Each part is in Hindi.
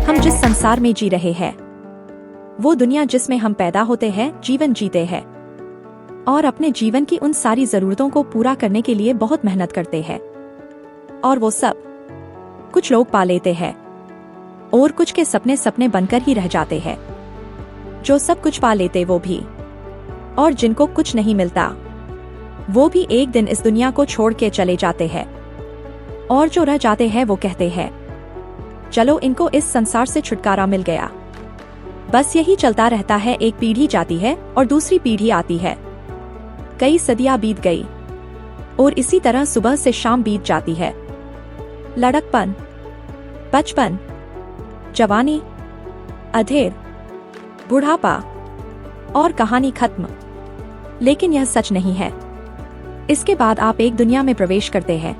हम जिस संसार में जी रहे हैं, वो दुनिया जिसमें हम पैदा होते हैं, जीवन जीते हैं और अपने जीवन की उन सारी जरूरतों को पूरा करने के लिए बहुत मेहनत करते हैं। और वो सब कुछ लोग पा लेते हैं और कुछ के सपने सपने बनकर ही रह जाते हैं। जो सब कुछ पा लेते वो भी, और जिनको कुछ नहीं मिलता वो भी एक दिन इस दुनिया को छोड़ के चले जाते हैं। और जो रह जाते हैं वो कहते हैं, चलो इनको इस संसार से छुटकारा मिल गया। बस यही चलता रहता है। एक पीढ़ी जाती है और दूसरी पीढ़ी आती है। कई सदियां बीत गई और इसी तरह सुबह से शाम बीत जाती है। लड़कपन, बचपन, जवानी, अधेड़, बुढ़ापा और कहानी खत्म। लेकिन यह सच नहीं है। इसके बाद आप एक दुनिया में प्रवेश करते हैं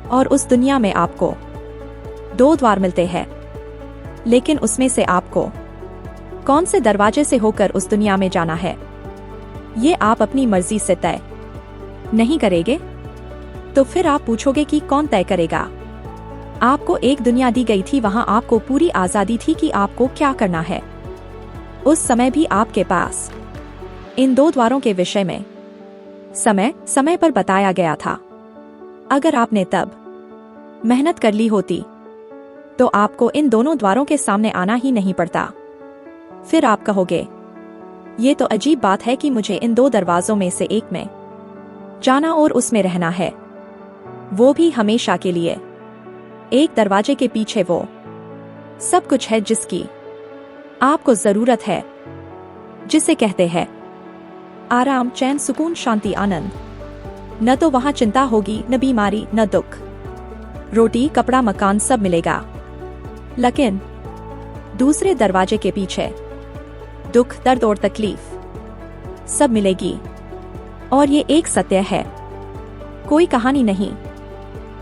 और उस दुनिया में आपको 2 द्वार मिलते हैं। लेकिन उसमें से आपको कौन से दरवाजे से होकर उस दुनिया में जाना है, ये आप अपनी मर्जी से तय नहीं करेंगे। तो फिर आप पूछोगे कि कौन तय करेगा? आपको एक दुनिया दी गई थी, वहां आपको पूरी आजादी थी कि आपको क्या करना है। उस समय भी आपके पास इन 2 द्वारों के विषय में समय समय पर बताया गया था। अगर आपने तब मेहनत कर ली होती तो आपको इन दोनों द्वारों के सामने आना ही नहीं पड़ता। फिर आप कहोगे, ये तो अजीब बात है कि मुझे इन 2 दरवाजों में से एक में जाना और उसमें रहना है, वो भी हमेशा के लिए। एक दरवाजे के पीछे वो सब कुछ है जिसकी आपको जरूरत है, जिसे कहते हैं आराम, चैन, सुकून, शांति, आनंद। न तो वहां चिंता होगी, न बीमारी, न दुख। रोटी, कपड़ा, मकान सब मिलेगा। लेकिन दूसरे दरवाजे के पीछे दुख, दर्द और तकलीफ सब मिलेगी। और ये एक सत्य है, कोई कहानी नहीं।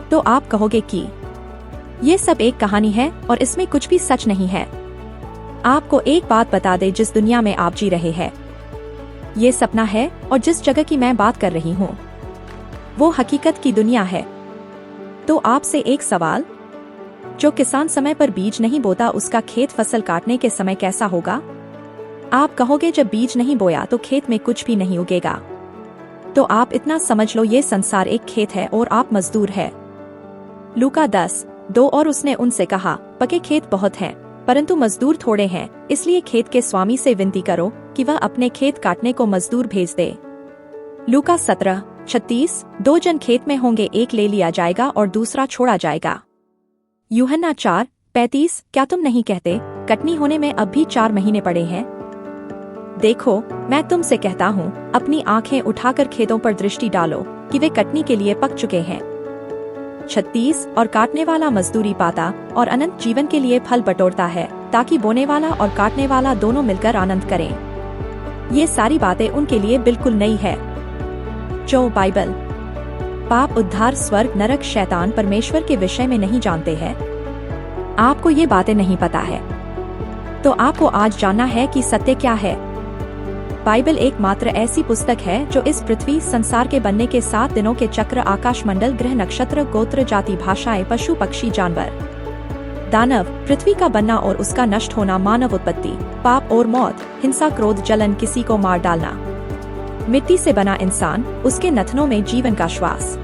तो आप कहोगे कि ये सब एक कहानी है और इसमें कुछ भी सच नहीं है। आपको एक बात बता दे, जिस दुनिया में आप जी रहे हैं ये सपना है, और जिस जगह की मैं बात कर रही हूँ वो हकीकत की दुनिया है। तो आपसे एक सवाल, जो किसान समय पर बीज नहीं बोता उसका खेत फसल काटने के समय कैसा होगा? आप कहोगे, जब बीज नहीं बोया तो खेत में कुछ भी नहीं उगेगा। तो आप इतना समझ लो, ये संसार एक खेत है और आप मजदूर है। लूका 10:2। और उसने उनसे कहा, पके खेत बहुत हैं, परंतु मजदूर थोड़े हैं, इसलिए खेत के स्वामी से विनती करो कि वह अपने खेत काटने को मजदूर भेज दे। लूका 17:36। 2 जन खेत में होंगे, एक ले लिया जाएगा और दूसरा छोड़ा जाएगा। यूहन्ना 4:35। क्या तुम नहीं कहते, कटनी होने में अब भी 4 महीने पड़े हैं? देखो, मैं तुमसे कहता हूँ, अपनी आंखें उठाकर खेतों पर दृष्टि डालो कि वे कटनी के लिए पक चुके हैं। 36। और काटने वाला मजदूरी पाता और अनंत जीवन के लिए फल बटोरता है, ताकि बोने वाला और काटने वाला दोनों मिलकर आनंद करें। ये सारी बातें उनके लिए बिल्कुल नई है जो बाइबल, पाप, उद्धार, स्वर्ग, नरक, शैतान, परमेश्वर के विषय में नहीं जानते हैं। आपको ये बातें नहीं पता है, तो आपको आज जानना है कि सत्य क्या है। बाइबल एकमात्र ऐसी पुस्तक है जो इस पृथ्वी संसार के बनने के 7 दिनों के चक्र, आकाश मंडल, ग्रह, नक्षत्र, गोत्र, जाति, भाषाएं, पशु, पक्षी, जानवर, दानव, पृथ्वी का बनना और उसका नष्ट होना, मानव उत्पत्ति, पाप और मौत, हिंसा, क्रोध, जलन, किसी को मार डालना, मिट्टी से बना इंसान, उसके नथनों में जीवन का श्वास,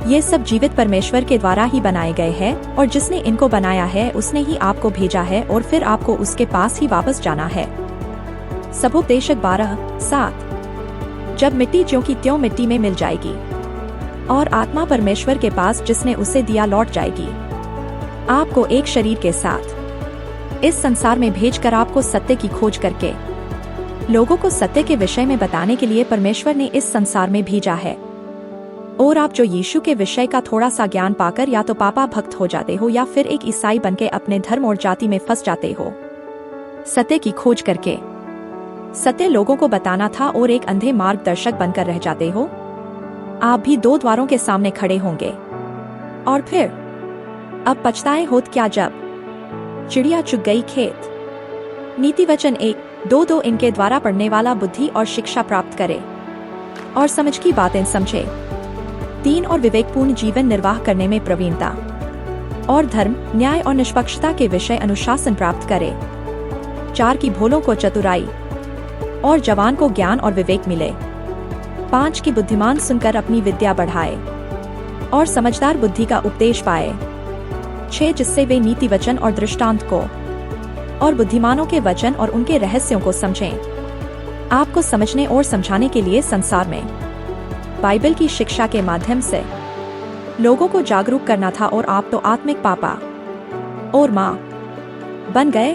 ये सब जीवित परमेश्वर के द्वारा ही बनाए गए हैं। और जिसने इनको बनाया है उसने ही आपको भेजा है और फिर आपको उसके पास ही वापस जाना है। सबोपदेशक 12:7। जब मिट्टी ज्यों की त्यों मिट्टी में मिल जाएगी और आत्मा परमेश्वर के पास जिसने उसे दिया लौट जाएगी। आपको एक शरीर के साथ इस संसार में भेजकर आपको सत्य की खोज करके लोगों को सत्य के विषय में बताने के लिए परमेश्वर ने इस संसार में भेजा है। और आप जो यीशु के विषय का थोड़ा सा ज्ञान पाकर या तो पापा भक्त हो जाते हो या फिर एक ईसाई बनके अपने धर्म और जाति में फंस जाते हो। सत्य की खोज करके सत्य लोगों को बताना था और एक अंधे मार्गदर्शक बनकर रह जाते हो। आप भी 2 द्वारों के सामने खड़े होंगे और फिर अब पछताए होत क्या जब चिड़िया चुग गई खेत। नीति वचन 1:2 इनके द्वारा पढ़ने वाला बुद्धि और शिक्षा प्राप्त करे और समझ की बातें समझे। 3 और विवेकपूर्ण जीवन निर्वाह करने में प्रवीणता। और धर्म, न्याय और निष्पक्षता के विषय अनुशासन प्राप्त करे। 4 की भोलों को चतुराई और जवान को ज्ञान और विवेक मिले। 5 की बुद्धिमान सुनकर अपनी विद्या बढ़ाए और समझदार बुद्धि का उपदेश पाए। 6 जिससे वे नीति वचन और दृष्टांत को और बुद्धिमानों के वचन और उनके रहस्यों को समझें। आपको समझने और समझाने के लिए संसार में बाइबल की शिक्षा के माध्यम से लोगों को जागरूक करना था, और आप तो आत्मिक पापा और माँ बन गए।